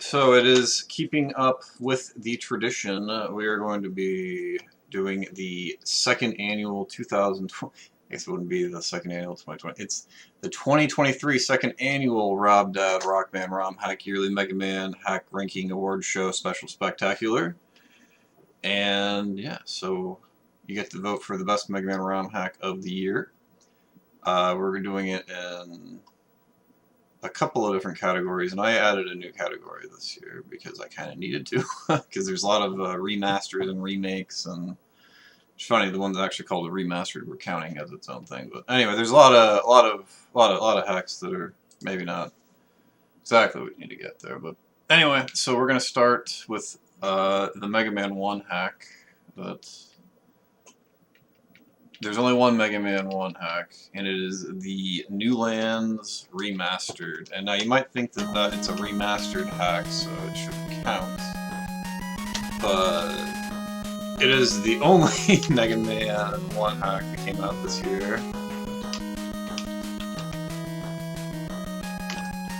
So it is keeping up with the tradition. We are going to be doing the second annual 2020. I guess it wouldn't be the second annual 2020. It's the 2023 second annual RobDad Rockman ROM Hack Yearly Mega Man Hack Ranking Award Show Special Spectacular. And yeah, so you get to vote for the best Mega Man ROM hack of the year. We're doing it in a couple of different categories, and I added a new category this year because I kind of needed to, because there's a lot of remasters and remakes, and it's funny, the one that's actually called a remastered we're counting as its own thing. But anyway, there's a lot of hacks that are maybe not exactly what we need to get there. But anyway, so we're gonna start with the Mega Man 1 hack. There's only one Mega Man 1 hack, and it is the New Lands Remastered. And now you might think that it's a remastered hack, so it should count. But it is the only Mega Man 1 hack that came out this year.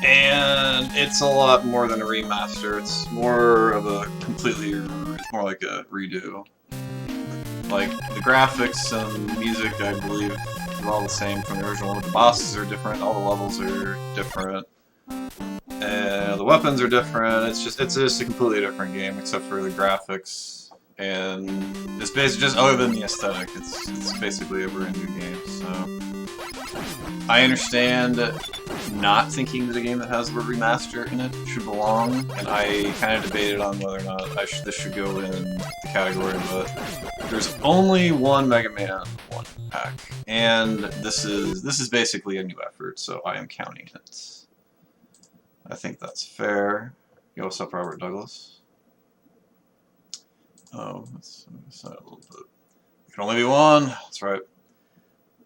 And it's a lot more than a remaster. It's more of a it's more like a redo. Like, the graphics and music, I believe, are all the same from the original one. The bosses are different, all the levels are different, and the weapons are different. It's just a completely different game, except for the graphics, and it's basically just other than the aesthetic. It's basically a brand new game. So I understand not thinking that a game that has the word remaster in it should belong, and I kind of debated on whether or not this should go in the category, but there's only one Mega Man 1 hack, and this is basically a new effort, so I am counting it. I think that's fair. Yo, what's up, Robert Douglas? Oh, let's set it a little bit. It can only be one. That's right.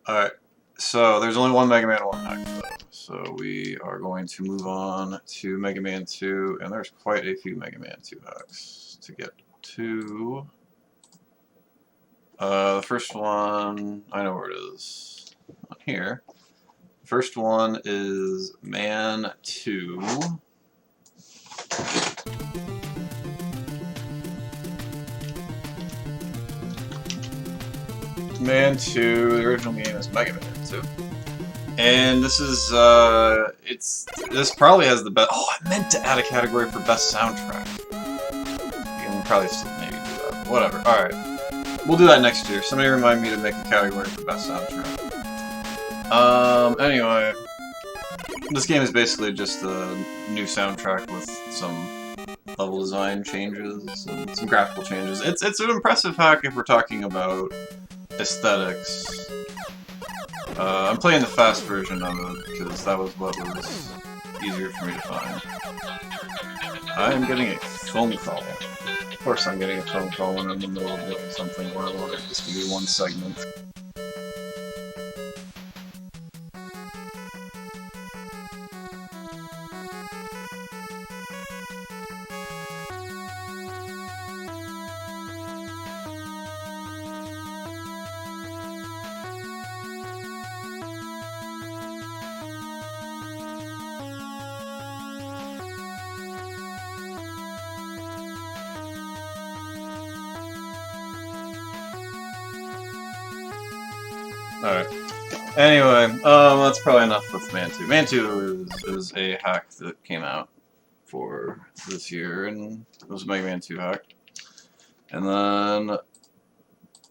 Alright, so there's only one Mega Man 1 hack, though. So we are going to move on to Mega Man 2, and there's quite a few Mega Man 2 hacks to get to. The first one, I know where it is. On here. The first one is Man 2. Man 2, the original game is Mega Man 2. And this is, this probably has the best. Oh, I meant to add a category for best soundtrack. You can probably still maybe do that. Whatever, alright. We'll do that next year. Somebody remind me to make a category for best soundtrack. Anyway, this game is basically just a new soundtrack with some level design changes and some graphical changes. It's an impressive hack if we're talking about aesthetics. I'm playing the fast version of it because that was what was easier for me to find. I am getting a phone call. Of course I'm getting a phone call when I'm in the middle of doing something where I wanted this to be one segment. Alright. Anyway, that's probably enough with Man 2. Man 2 is a hack that came out for this year, and it was a Mega Man 2 hack. And then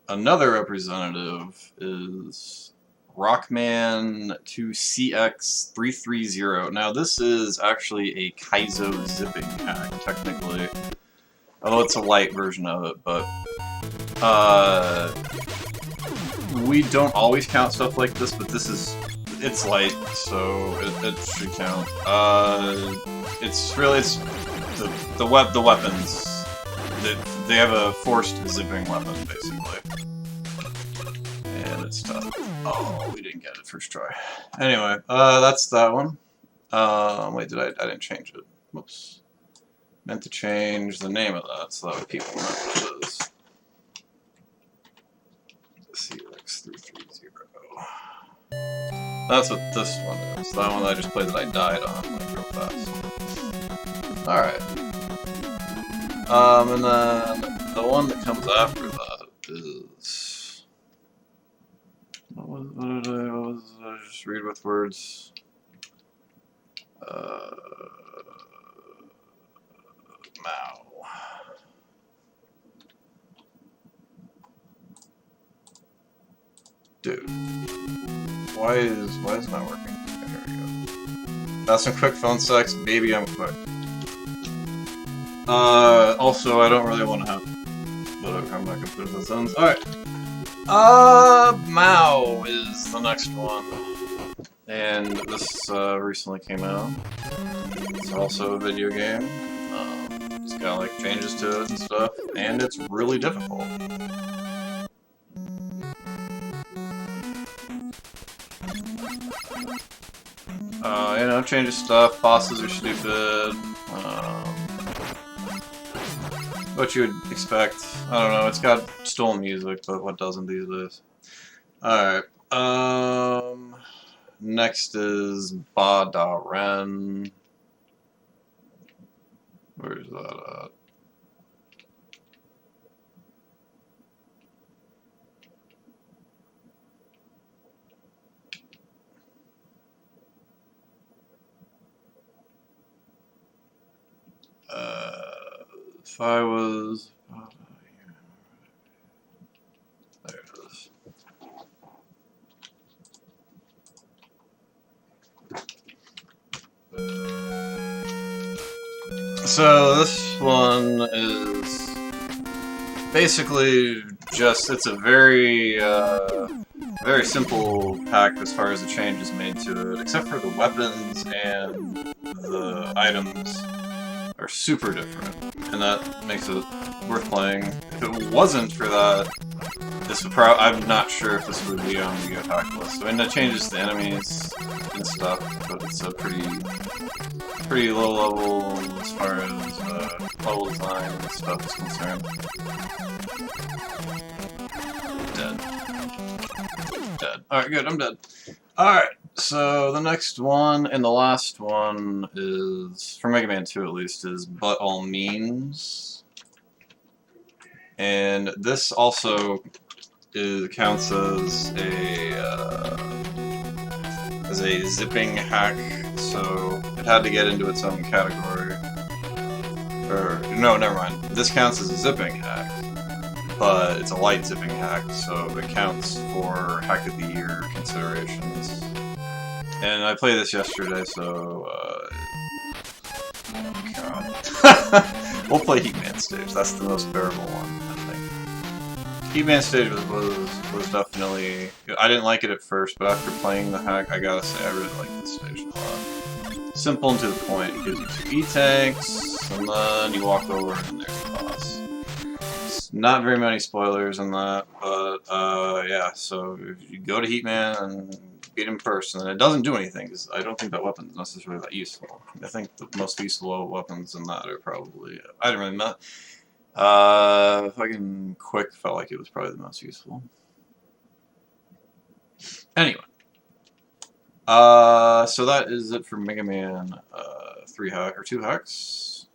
another representative is Rockman 2 CX330. Now this is actually a Kaizo zipping hack, technically. Although it's a light version of it, but we don't always count stuff like this, but it's light, so it should count. It's the weapons. They have a forced zipping weapon, basically. And it's tough. Oh, we didn't get it first try. Anyway, that's that one. Wait, I didn't change it. Whoops. Meant to change the name of that so that way people know what it is. CX330. That's what this one is. That one that I just played that I died on, like, real fast. Alright. And then the one that comes after that is... What did I just read with words? Mao. Dude. Why is it not working? Okay, here we go. That's some quick phone sex, baby, I'm quick. Also, I don't really want to have... Whatever, I'm not gonna put it in the zones. Alright. Mao is the next one. And this, recently came out. It's also a video game. It's got, like, changes to it and stuff. And it's really difficult. You know, changes stuff, bosses are stupid, what you would expect. I don't know, it's got stolen music, but what doesn't these days? Alright, next is Ba Da Ren. Where's that at? If I was... There it is. So this one is basically just, it's a very, very simple pack as far as the changes made to it, except for the weapons and the items are super different, and that makes it worth playing. If it wasn't for that, this would I'm not sure if this would be on the attack list. I mean, it changes the enemies and stuff, but it's a pretty low level as far as level design and stuff is concerned. Dead. Alright, good, I'm dead. Alright, so the next one and the last one is, for Mega Man 2 at least, is But All Means. And this also counts as a zipping hack, so it had to get into its own category. Or, no, never mind. This counts as a zipping hack, but it's a light zipping hack, so it counts for Hack of the Year considerations. And I played this yesterday, so, God. We'll play Heatman stage, that's the most bearable one, I think. Heatman stage was definitely... I didn't like it at first, but after playing the hack, I gotta say, I really like this stage a lot. Simple and to the point, it gives you 2 E-tanks, and then you walk over and there's the boss. Not very many spoilers in that, but yeah, so if you go to Heatman and beat him first, and it doesn't do anything, because I don't think that weapon's necessarily that useful. I think the most useful weapons in that are probably... I don't really know. Fucking Quick felt like it was probably the most useful. Anyway. So that is it for Mega Man 3 hack, or 2 hacks.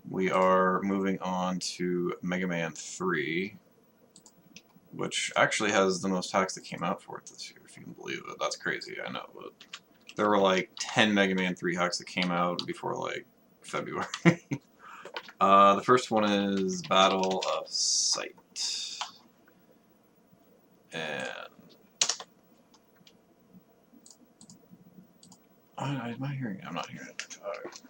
We are moving on to Mega Man 3, which actually has the most hacks that came out for it this year, if you can believe it. That's crazy, I know, but there were like 10 Mega Man 3 hacks that came out before like February. The first one is Battle of Sight. And am I hearing it? I'm not hearing it. Alright.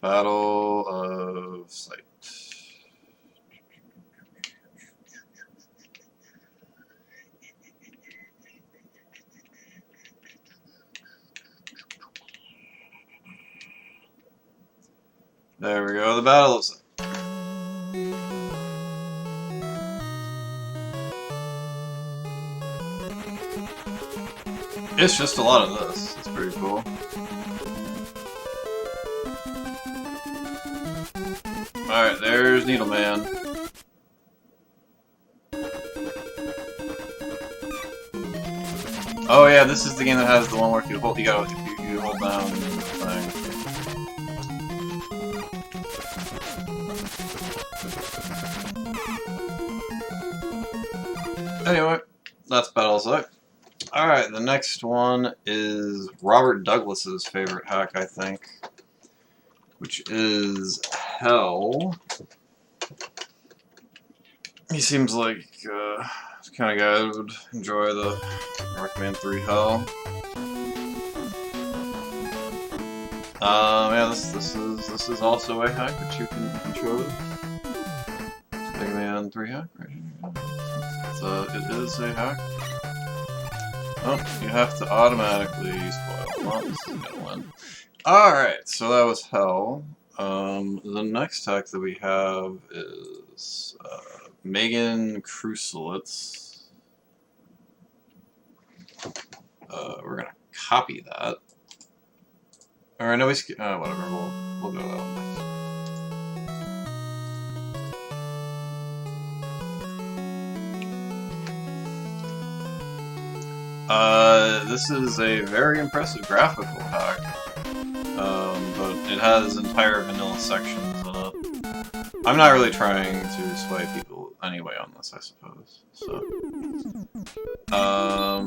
Battle of Sight. There we go, the Battle of Sight. It's just a lot of this. It's pretty cool. Alright, there's Needleman. Oh yeah, this is the game that has the one where you gotta hold down the thing. Anyway, that's Battlesite. Alright, the next one is Robert Douglas's favorite hack, I think, which is Hell. He seems like the kind of guy that would enjoy the Rockman 3 Hell. Yeah, this is also a hack that you can control. Mega Man 3 hack, right here. It is a hack. Oh, you have to automatically spoil. Well, this is gonna win. Alright, so that was Hell. The next hack that we have is Megan Crucialet's. We're gonna copy that. Or no, whatever. We'll go that one next. This is a very impressive graphical hack, but it has entire vanilla sections in it. I'm not really trying to sway people anyway on this, I suppose. So,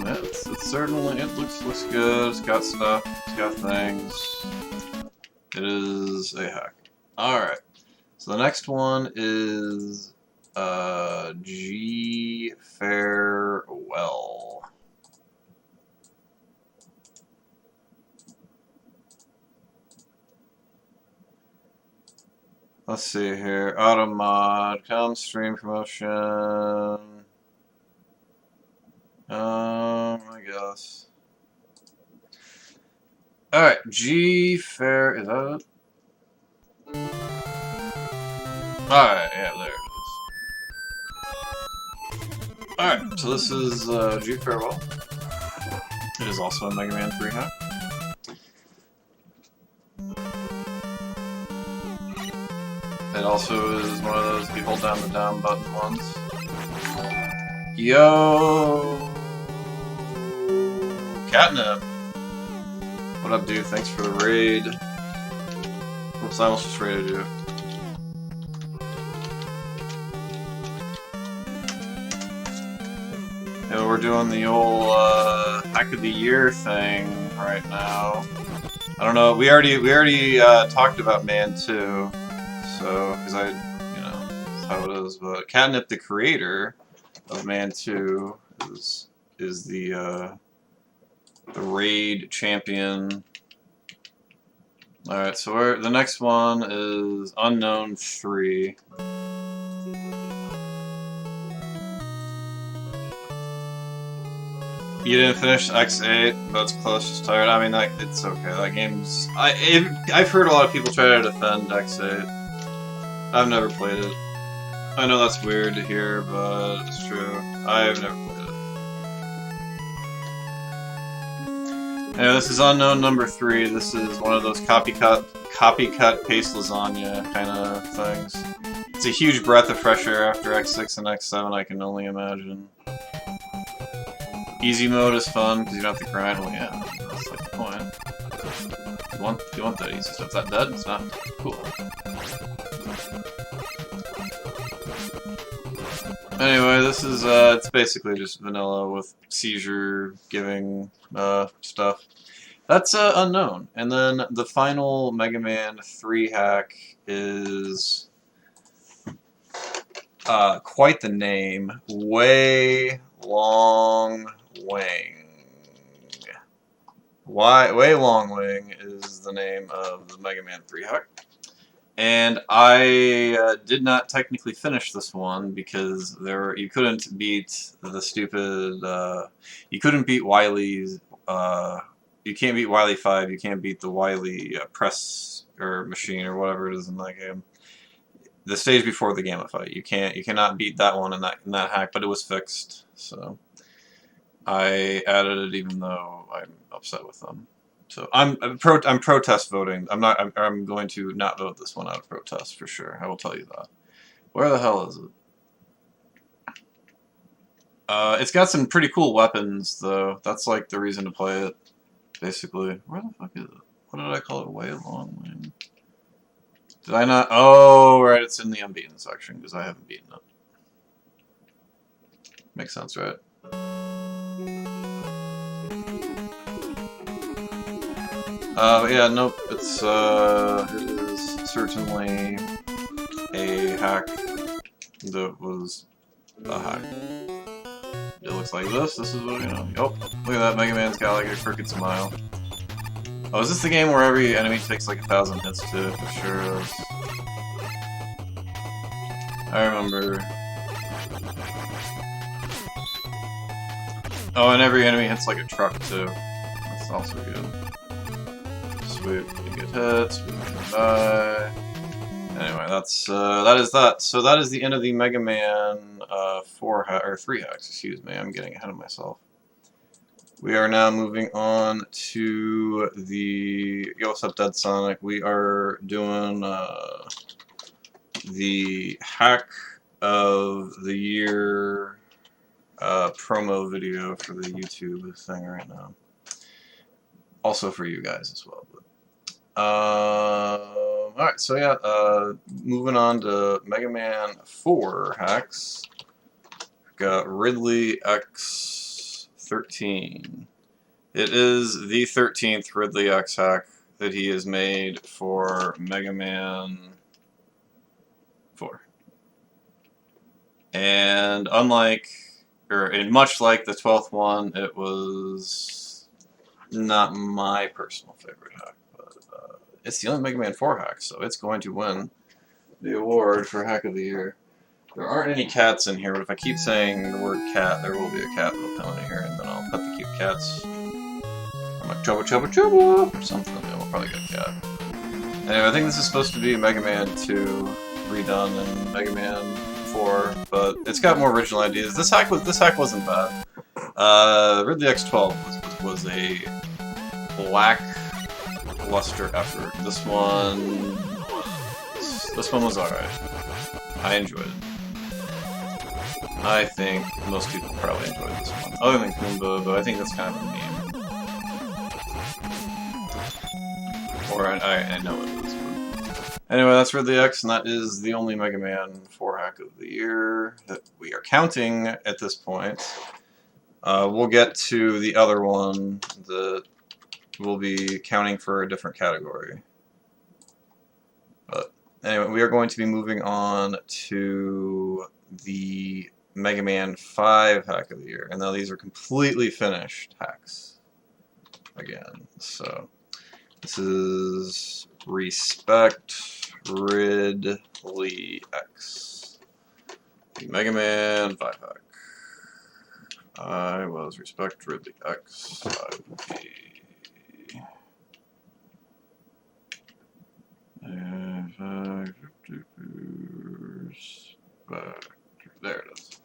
it's certainly, it looks good. It's got stuff. It's got things. It is a hack. All right. So the next one is G Farewell. Let's see here. Automod, stream promotion. I guess. Alright, G Fair, is that it? Alright, yeah, there it is. Alright, so this is G Farewell. It is also a Mega Man 3 hack. It also is one of those you hold down the down button ones. Yo! Catnip! What up, dude? Thanks for the raid. Oops, I almost just raided you. Yeah, we're doing the old Hack of the Year thing right now. I don't know, we already talked about Man 2. So, because that's how it is. But Catnip, the creator of Man 2, is the raid champion. All right, so the next one is Unknown 3. You didn't finish X8, but it's close. Just tired. I mean, like, it's okay. That game's. I've heard a lot of people try to defend X8. I've never played it. I know that's weird to hear, but it's true. I've never played it. Yeah, this is Unknown number 3. This is one of those copycat paste lasagna kind of things. It's a huge breath of fresh air after X6 and X7, I can only imagine. Easy mode is fun because you don't have to grind. Well, yeah, that's like the point. You want that easy stuff. Is that dead? It's not. Cool. Anyway, this is, it's basically just vanilla with seizure-giving, stuff. That's, Unknown. And then the final Mega Man 3 hack is, quite the name. Way Long Wing. Way Long Wing is the name of the Mega Man 3 hack. And I did not technically finish this one because you couldn't beat the stupid you couldn't beat Wily's you can't beat Wily 5, you can't beat the Wily press or machine or whatever it is in that game. The stage before the Gamma fight, you cannot beat that one in that hack, but it was fixed, so I added it even though I'm upset with them. So I'm protest voting. I'm going to not vote this one out of protest for sure. I will tell you that. Where the hell is it? It's got some pretty cool weapons though. That's like the reason to play it, basically. Where the fuck is it? What did I call it? Way Long Wing. Did I not? Oh, right. It's in the unbeaten section because I haven't beaten it. Makes sense, right? Yeah, nope. It is certainly a hack that was a hack. It looks like this. This is what, you know. Oh, look at that. Mega Man's got like a crooked smile. Oh, is this the game where every enemy takes like 1,000 hits too? For sure. I remember. Oh, and every enemy hits like a truck too. That's also good. Sweet. You get hits. We can die. Anyway, that is that. So that is the end of the Mega Man 3 hacks. Excuse me, I'm getting ahead of myself. We are now moving on to the Yo, what's up, Dead Sonic? We are doing the hack of the year promo video for the YouTube thing right now. Also for you guys as well. Alright, so yeah, moving on to Mega Man 4 hacks. We've got Ridley X13. It is the 13th Ridley X hack that he has made for Mega Man 4. And much like the 12th one, it was not my personal favorite hack. It's the only Mega Man 4 hack, so it's going to win the award for Hack of the Year. There aren't any cats in here, but if I keep saying the word cat, there will be a cat that'll come in here, and then I'll pet the cute cats. I'm like, chubba chubba chubba, or something, and we'll probably get a cat. Anyway, I think this is supposed to be Mega Man 2 redone and Mega Man 4, but it's got more original ideas. This hack wasn't bad. Ridley X12 was a lackluster effort. This one was alright. I enjoyed it. I think most people probably enjoyed this one. Other than Kumba, but I think that's kind of a meme. Or I know it is. But anyway, that's Ridley X, and that is the only Mega Man 4 hack of the year that we are counting at this point. We'll get to the other one that we'll be counting for a different category. But anyway, we are going to be moving on to the Mega Man 5 hack of the year. And now these are completely finished hacks again. So this is Respect Ridley X. The Mega Man 5 hack. I was Respect Ridley X. I will be there it is.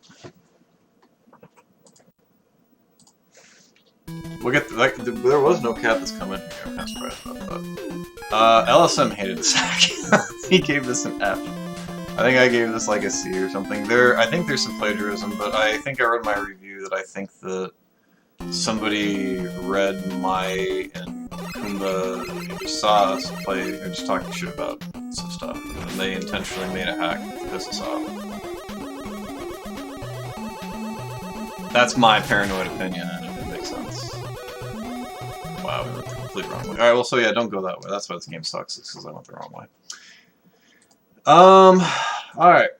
We'll get there was no cat that's come in here. I'm kind of surprised about that. LSM hated this hack. He gave this an F. I think I gave this like a C or something. I think there's some plagiarism, but I think I wrote in my review that I think that somebody read my and Kumba saw us play and just talking shit about some stuff, and they intentionally made a hack to piss us off. That's my paranoid opinion, and it makes sense. Wow, we went the complete wrong way. Alright, well, so yeah, don't go that way. That's why this game sucks, it's because I went the wrong way. Alright.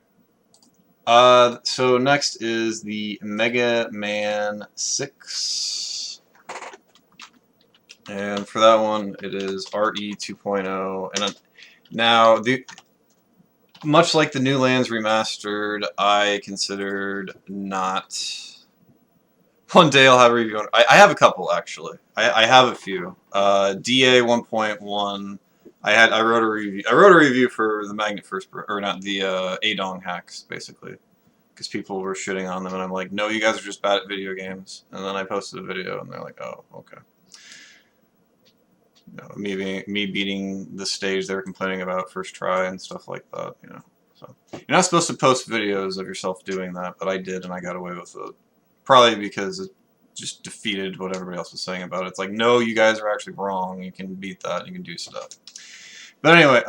So next is the Mega Man 6. And for that one, it is RE 2.0. And now, much like the New Lands Remastered, I considered not... One day I'll have a review on... I have a couple, actually. I have a few. DA 1.1... I wrote a review for the Magnet First, or not, the Adong hacks, basically. Because people were shitting on them, and I'm like, no, you guys are just bad at video games. And then I posted a video, and they're like, oh, okay. You know, me beating the stage they were complaining about first try and stuff like that, you know. So you're not supposed to post videos of yourself doing that, but I did, and I got away with it. Probably because it just defeated what everybody else was saying about it. It's like, no, you guys are actually wrong. You can beat that. You can do stuff. But anyway,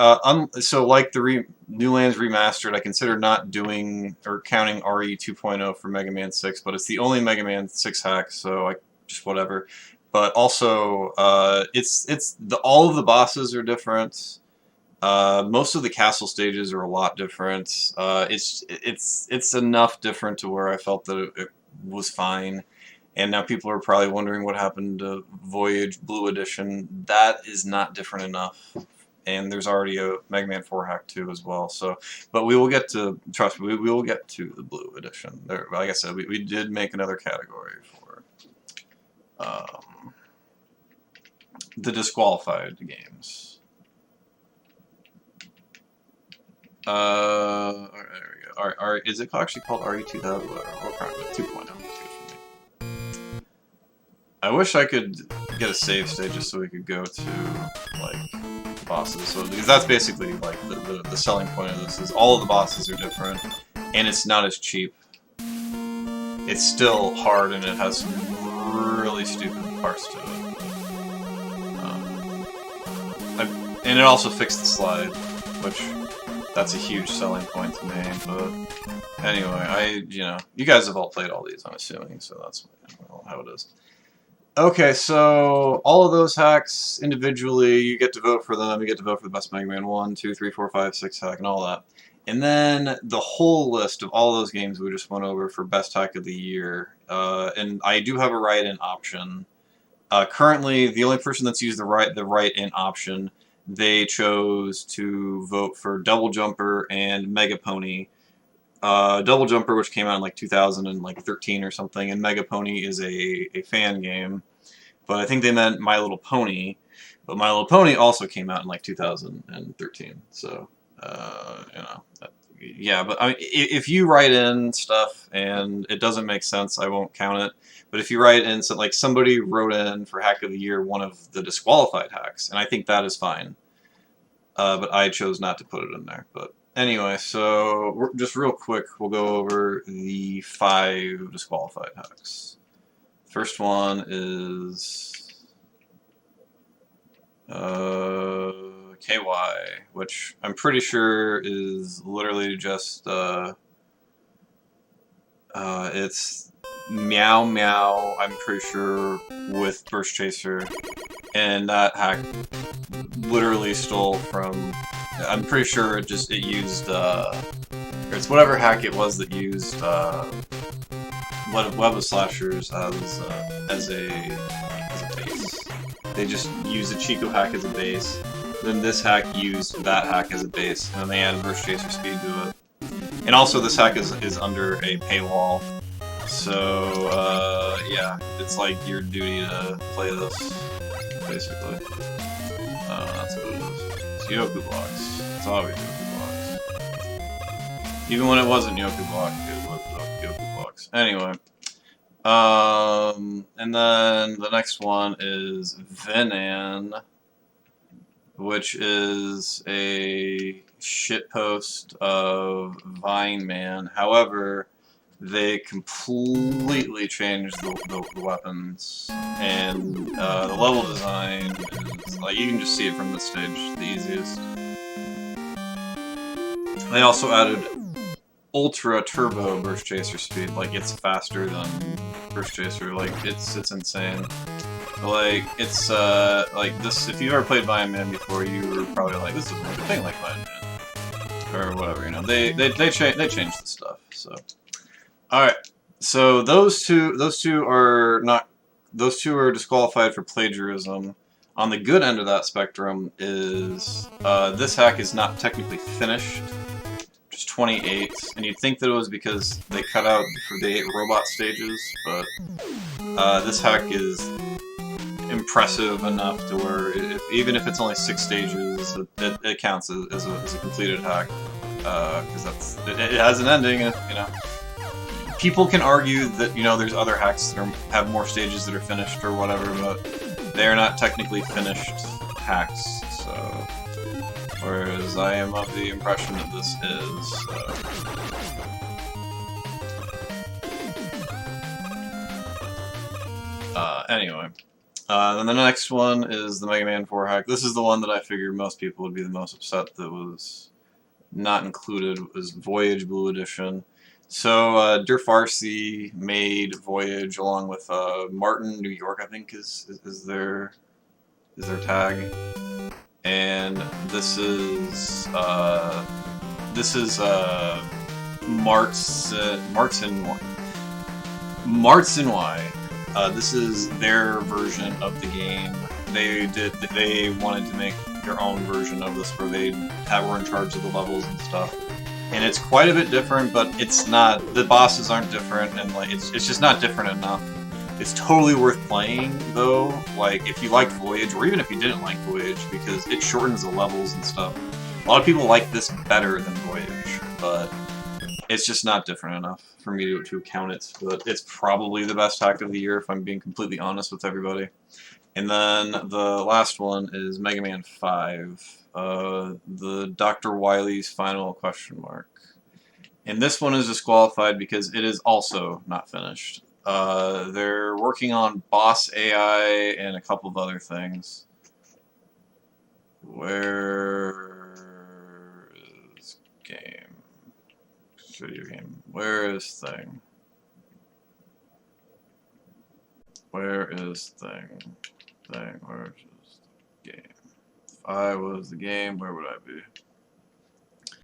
so like the New Lands Remastered, I consider not doing or counting RE 2.0 for Mega Man 6, but it's the only Mega Man 6 hack, so I just whatever. But also, all of the bosses are different. Most of the castle stages are a lot different. It's enough different to where I felt that it was fine. And now people are probably wondering what happened to Voyage Blue Edition. That is not different enough. And there's already a Mega Man 4 hack too as well. So, but we will get to, trust me, we will get to the Blue Edition. There, like I said, we did make another category for the disqualified games. There we go. Is it actually called RE 2000 or 2.0? I wish I could get a save state just so we could go to like bosses. So because that's basically like the selling point of this is all of the bosses are different, and it's not as cheap. It's still hard and it has some really stupid parts to it. And it also fixed the slide, which that's a huge selling point to me. But anyway, you guys have all played all these, I'm assuming, so that's how it is. Okay, so all of those hacks individually, you get to vote for them. You get to vote for the best Mega Man 1, 2, 3, 4, 5, 6 hack, and all that. And then the whole list of all those games we just went over for best hack of the year. And I do have a write-in option. Currently, the only person that's used the write-in option, they chose to vote for Double Jumper and Mega Pony. Double Jumper, which came out in like 2013 or something, and Mega Pony is a fan game. But I think they meant My Little Pony. But My Little Pony also came out in like 2013. So, yeah. But I mean, if you write in stuff and it doesn't make sense, I won't count it. But if you write in, so like somebody wrote in for Hack of the Year one of the disqualified hacks, and I think that is fine. But I chose not to put it in there. But anyway, so just real quick, we'll go over the 5 disqualified hacks. First one is KY, which I'm pretty sure is literally just it's Meow Meow, I'm pretty sure, with Burst Chaser, and that hack literally stole from, I'm pretty sure it used, it's whatever hack it was that used Web of Slashers as a base. They just used a Chico hack as a base, then this hack used that hack as a base, and then they added Burst Chaser speed to it. And also this hack is under a paywall. So, yeah, it's like your duty to play this, basically. That's what it is. It's Yoku blocks. It's always Yoku blocks. Even when it wasn't Yoku block, it was Yoku blocks. Anyway. And then the next one is Venan, which is a shitpost of Vine Man. However, they completely changed the weapons, and the level design is, like, you can just see it from this stage, the easiest. They also added Ultra Turbo Burst Chaser speed, like, it's faster than Burst Chaser, like, it's insane. Like, it's, like, this, if you've ever played Vine Man before, you were probably like, this is a thing like Vine Man. Or whatever, you know, they changed the stuff, so. Alright, so those two are disqualified for plagiarism. On the good end of that spectrum is, this hack is not technically finished, just 28, and you'd think that it was because they cut out for the 8 robot stages, but this hack is impressive enough to where, even if it's only 6 stages, it counts as a completed hack, because it has an ending, you know. People can argue that, you know, there's other hacks that have more stages that are finished or whatever, but they're not technically finished hacks, so. Whereas I am of the impression that this is, anyway. Then the next one is the Mega Man 4 hack. This is the one that I figured most people would be the most upset that was not included, was Voyage Blue Edition. So Dir Farsi made Voyage along with Martin New York, I think is their tag, and this is Martin Y. This is their version of the game. They wanted to make their own version of this where were in charge of the levels and stuff. And it's quite a bit different, but it's not. The bosses aren't different, and like it's just not different enough. It's totally worth playing though. Like if you liked Voyage, or even if you didn't like Voyage, because it shortens the levels and stuff. A lot of people like this better than Voyage, but it's just not different enough for me to count it. But it's probably the best hack of the year if I'm being completely honest with everybody. And then the last one is Mega Man 5, the Dr. Wily's final question mark. And this one is disqualified because it is also not finished. They're working on boss AI and a couple of other things. Where is game? Video game. Where is thing? Where is thing? Where is game? If I was the game, where would I be?